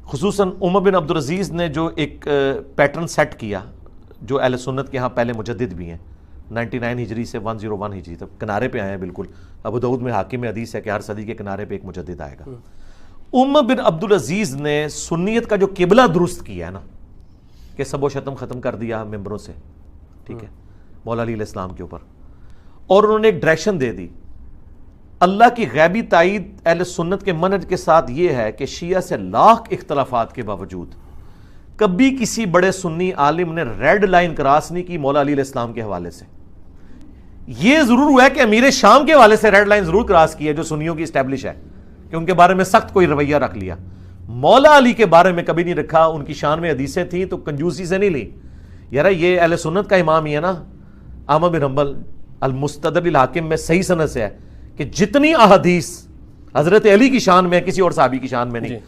खुसूसन उमर बिन अब्दुल अजीज़ ने जो एक पैटर्न सेट किया, जो अहले सुन्नत के यहाँ पहले मुजद्दिद भी हैं, 99 हिजरी से 101 हिजरी तक किनारे पे आए हैं। बिल्कुल अबू दाऊद में हाकिम में हदीस है कि हर सदी के किनारे पे एक मुजद्दिद आएगा। उमर बिन अब्दुल अजीज़ ने सुन्नियत का जो किबला दुरुस्त किया है ना, कि सबो शतम ख़त्म कर दिया मेंबरों से, ठीक है, मौला अली अलैहिस्सलाम के ऊपर, और उन्होंने एक डायरेक्शन दे दी। अल्लाह की गैबी ताईद अहले सुन्नत के मनहज के साथ यह है कि शिया से लाख इख्तलाफात के बावजूद कभी किसी बड़े सुन्नी आलिम ने रेड लाइन क्रॉस नहीं की मौला अली अलैहिस्सलाम के हवाले से। यह जरूर हुआ है कि अमीर शाम के हवाले से रेड लाइन जरूर क्रॉस की है, जो सुन्नियों की स्टैब्लिश है, कि उनके बारे में सख्त कोई रवैया रख लिया। मौला अली के बारे में कभी नहीं रखा। उनकी शान में हदीसें थी तो कंजूसी से नहीं ली। यार ये अहले सुन्नत का इमाम ही है ना, अहमद बिन हंबल अल मुस्तदरिल हाकिम में सही सनद से है कि जितनी अहदीस हजरत अली की शान में, किसी और साहबी की शान में नहीं।